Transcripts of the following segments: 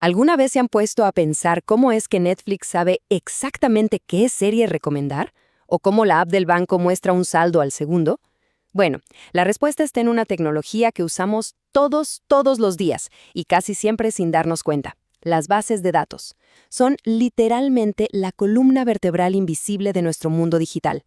¿Alguna vez se han puesto a pensar cómo es que Netflix sabe exactamente qué serie recomendar? ¿O cómo la app del banco muestra un saldo al segundo? Bueno, la respuesta está en una tecnología que usamos todos los días y casi siempre sin darnos cuenta. Las bases de datos. Son literalmente la columna vertebral invisible de nuestro mundo digital.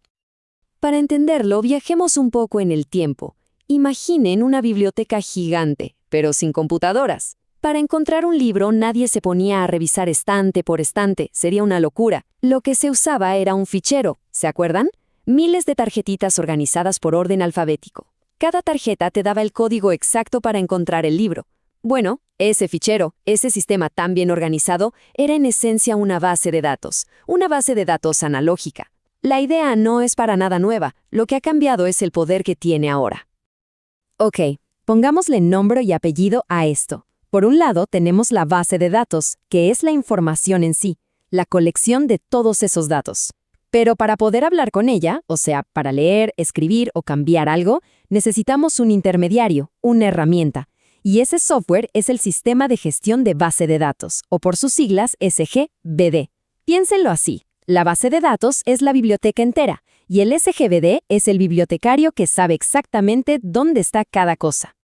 Para entenderlo, viajemos un poco en el tiempo. Imaginen una biblioteca gigante, pero sin computadoras. Para encontrar un libro, nadie se ponía a revisar estante por estante, sería una locura. Lo que se usaba era un fichero, ¿se acuerdan? Miles de tarjetitas organizadas por orden alfabético. Cada tarjeta te daba el código exacto para encontrar el libro. Bueno, ese fichero, ese sistema tan bien organizado, era en esencia una base de datos analógica. La idea no es para nada nueva, lo que ha cambiado es el poder que tiene ahora. Ok, pongámosle nombre y apellido a esto. Por un lado tenemos la base de datos, que es la información en sí, la colección de todos esos datos. Pero para poder hablar con ella, o sea, para leer, escribir o cambiar algo, necesitamos un intermediario, una herramienta. Y ese software es el Sistema de Gestión de Base de Datos, o por sus siglas SGBD. Piénsenlo así, la base de datos es la biblioteca entera, y el SGBD es el bibliotecario que sabe exactamente dónde está cada cosa.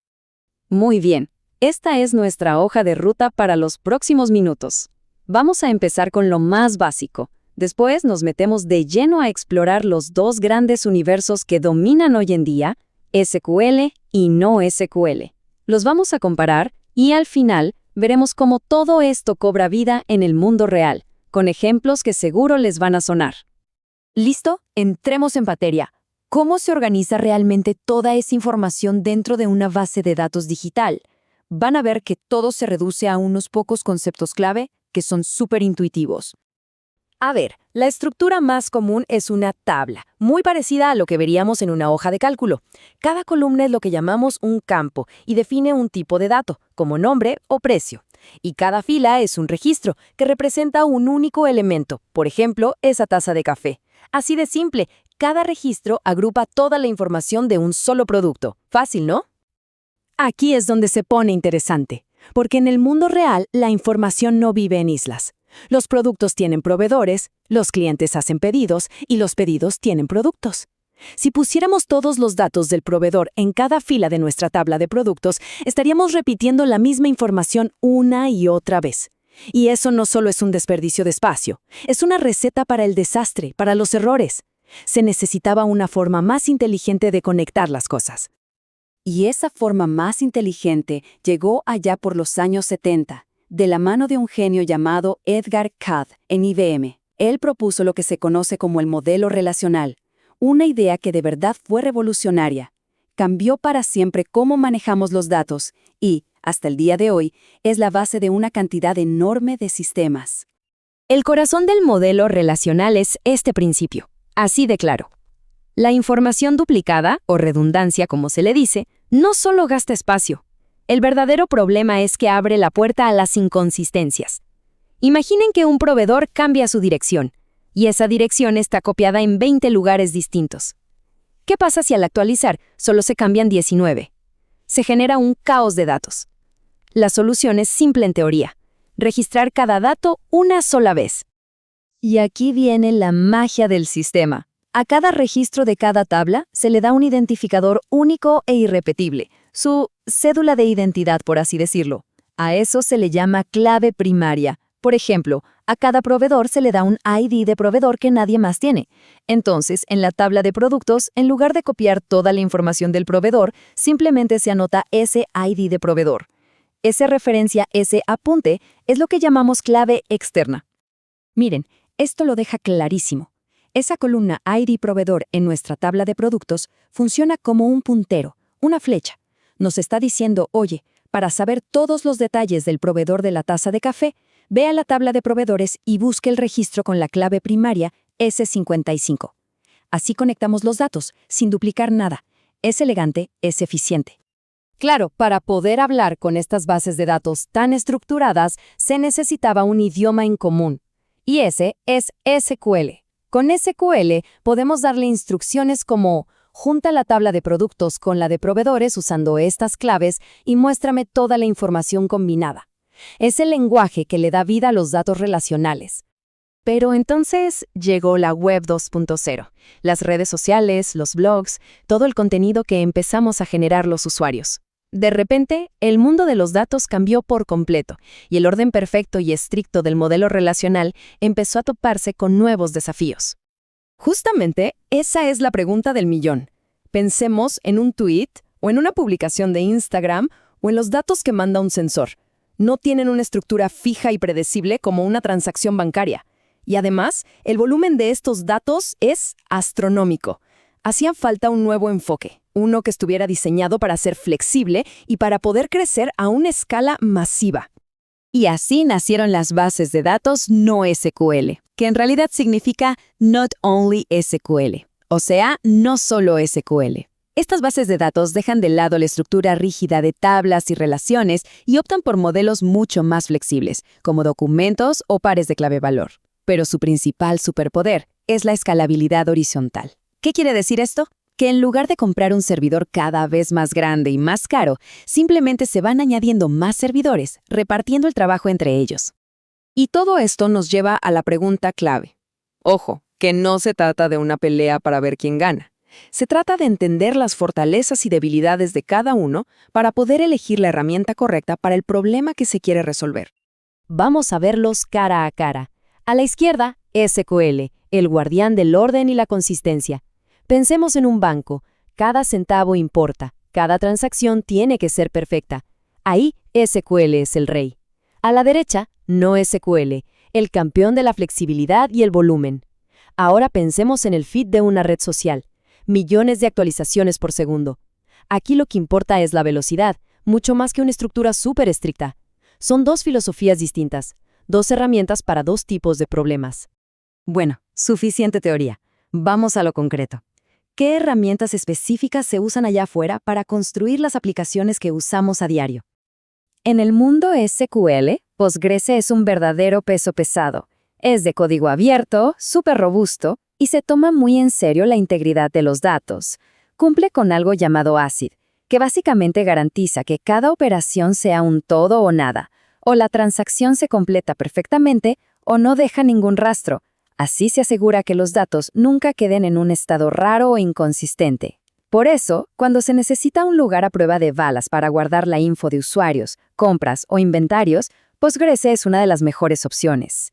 Muy bien. Esta es nuestra hoja de ruta para los próximos minutos. Vamos a empezar con lo más básico. Después nos metemos de lleno a explorar los dos grandes universos que dominan hoy en día, SQL y no SQL. Los vamos a comparar y al final veremos cómo todo esto cobra vida en el mundo real, con ejemplos que seguro les van a sonar. ¿Listo? Entremos en materia. ¿Cómo se organiza realmente toda esa información dentro de una base de datos digital? Van a ver que todo se reduce a unos pocos conceptos clave que son súper intuitivos. A ver, la estructura más común es una tabla, muy parecida a lo que veríamos en una hoja de cálculo. Cada columna es lo que llamamos un campo y define un tipo de dato, como nombre o precio. Y cada fila es un registro que representa un único elemento, por ejemplo, esa taza de café. Así de simple, cada registro agrupa toda la información de un solo producto. Fácil, ¿no? Aquí es donde se pone interesante, porque en el mundo real la información no vive en islas. Los productos tienen proveedores, los clientes hacen pedidos y los pedidos tienen productos. Si pusiéramos todos los datos del proveedor en cada fila de nuestra tabla de productos, estaríamos repitiendo la misma información una y otra vez. Y eso no solo es un desperdicio de espacio, es una receta para el desastre, para los errores. Se necesitaba una forma más inteligente de conectar las cosas. Y esa forma más inteligente llegó allá por los años 70, de la mano de un genio llamado Edgar Kadd en IBM. Él propuso lo que se conoce como el modelo relacional, una idea que de verdad fue revolucionaria. Cambió para siempre cómo manejamos los datos y, hasta el día de hoy, es la base de una cantidad enorme de sistemas. El corazón del modelo relacional es este principio, así de claro. La información duplicada, o redundancia como se le dice, no solo gasta espacio. El verdadero problema es que abre la puerta a las inconsistencias. Imaginen que un proveedor cambia su dirección, y esa dirección está copiada en 20 lugares distintos. ¿Qué pasa si al actualizar solo se cambian 19? Se genera un caos de datos. La solución es simple en teoría: registrar cada dato una sola vez. Y aquí viene la magia del sistema. A cada registro de cada tabla se le da un identificador único e irrepetible, su cédula de identidad, por así decirlo. A eso se le llama clave primaria. Por ejemplo, a cada proveedor se le da un ID de proveedor que nadie más tiene. Entonces, en la tabla de productos, en lugar de copiar toda la información del proveedor, simplemente se anota ese ID de proveedor. Esa referencia, ese apunte, es lo que llamamos clave externa. Miren, esto lo deja clarísimo. Esa columna ID proveedor en nuestra tabla de productos funciona como un puntero, una flecha. Nos está diciendo, oye, para saber todos los detalles del proveedor de la taza de café, ve a la tabla de proveedores y busque el registro con la clave primaria S55. Así conectamos los datos, sin duplicar nada. Es elegante, es eficiente. Claro, para poder hablar con estas bases de datos tan estructuradas, se necesitaba un idioma en común. Y ese es SQL. Con SQL podemos darle instrucciones como: junta la tabla de productos con la de proveedores usando estas claves y muéstrame toda la información combinada. Es el lenguaje que le da vida a los datos relacionales. Pero entonces llegó la Web 2.0, las redes sociales, los blogs, todo el contenido que empezamos a generar los usuarios. De repente, el mundo de los datos cambió por completo, y el orden perfecto y estricto del modelo relacional empezó a toparse con nuevos desafíos. Justamente, esa es la pregunta del millón. Pensemos en un tweet, o en una publicación de Instagram, o en los datos que manda un sensor. No tienen una estructura fija y predecible como una transacción bancaria. Y además, el volumen de estos datos es astronómico. Hacía falta un nuevo enfoque, uno que estuviera diseñado para ser flexible y para poder crecer a una escala masiva. Y así nacieron las bases de datos no SQL, que en realidad significa Not Only SQL, o sea, no solo SQL. Estas bases de datos dejan de lado la estructura rígida de tablas y relaciones y optan por modelos mucho más flexibles, como documentos o pares de clave-valor. Pero su principal superpoder es la escalabilidad horizontal. ¿Qué quiere decir esto? Que en lugar de comprar un servidor cada vez más grande y más caro, simplemente se van añadiendo más servidores, repartiendo el trabajo entre ellos. Y todo esto nos lleva a la pregunta clave. Ojo, que no se trata de una pelea para ver quién gana. Se trata de entender las fortalezas y debilidades de cada uno para poder elegir la herramienta correcta para el problema que se quiere resolver. Vamos a verlos cara a cara. A la izquierda, SQL, el guardián del orden y la consistencia. Pensemos en un banco. Cada centavo importa. Cada transacción tiene que ser perfecta. Ahí, SQL es el rey. A la derecha, no SQL, el campeón de la flexibilidad y el volumen. Ahora pensemos en el feed de una red social. Millones de actualizaciones por segundo. Aquí lo que importa es la velocidad, mucho más que una estructura súper estricta. Son dos filosofías distintas, dos herramientas para dos tipos de problemas. Bueno, suficiente teoría. Vamos a lo concreto. ¿Qué herramientas específicas se usan allá afuera para construir las aplicaciones que usamos a diario? En el mundo SQL, Postgres es un verdadero peso pesado. Es de código abierto, súper robusto, y se toma muy en serio la integridad de los datos. Cumple con algo llamado ACID, que básicamente garantiza que cada operación sea un todo o nada, o la transacción se completa perfectamente o no deja ningún rastro. Así se asegura que los datos nunca queden en un estado raro o inconsistente. Por eso, cuando se necesita un lugar a prueba de balas para guardar la info de usuarios, compras o inventarios, Postgres es una de las mejores opciones.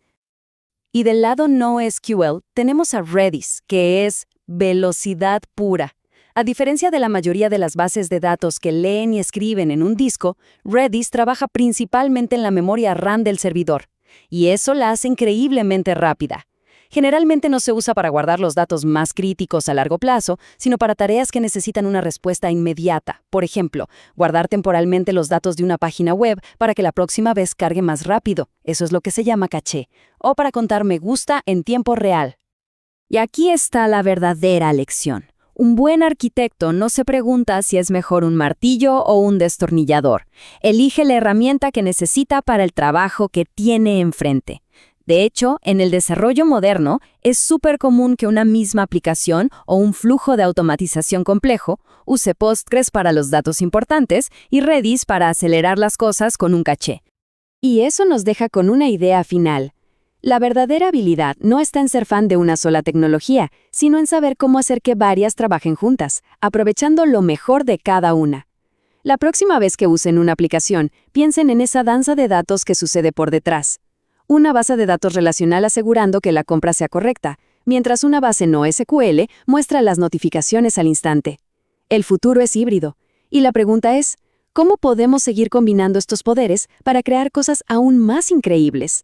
Y del lado no SQL tenemos a Redis, que es velocidad pura. A diferencia de la mayoría de las bases de datos que leen y escriben en un disco, Redis trabaja principalmente en la memoria RAM del servidor, y eso la hace increíblemente rápida. Generalmente no se usa para guardar los datos más críticos a largo plazo, sino para tareas que necesitan una respuesta inmediata. Por ejemplo, guardar temporalmente los datos de una página web para que la próxima vez cargue más rápido. Eso es lo que se llama caché. O para contar me gusta en tiempo real. Y aquí está la verdadera lección. Un buen arquitecto no se pregunta si es mejor un martillo o un destornillador. Elige la herramienta que necesita para el trabajo que tiene enfrente. De hecho, en el desarrollo moderno, es súper común que una misma aplicación o un flujo de automatización complejo use Postgres para los datos importantes y Redis para acelerar las cosas con un caché. Y eso nos deja con una idea final. La verdadera habilidad no está en ser fan de una sola tecnología, sino en saber cómo hacer que varias trabajen juntas, aprovechando lo mejor de cada una. La próxima vez que usen una aplicación, piensen en esa danza de datos que sucede por detrás. Una base de datos relacional asegurando que la compra sea correcta, mientras una base no SQL muestra las notificaciones al instante. El futuro es híbrido, y la pregunta es, ¿cómo podemos seguir combinando estos poderes para crear cosas aún más increíbles?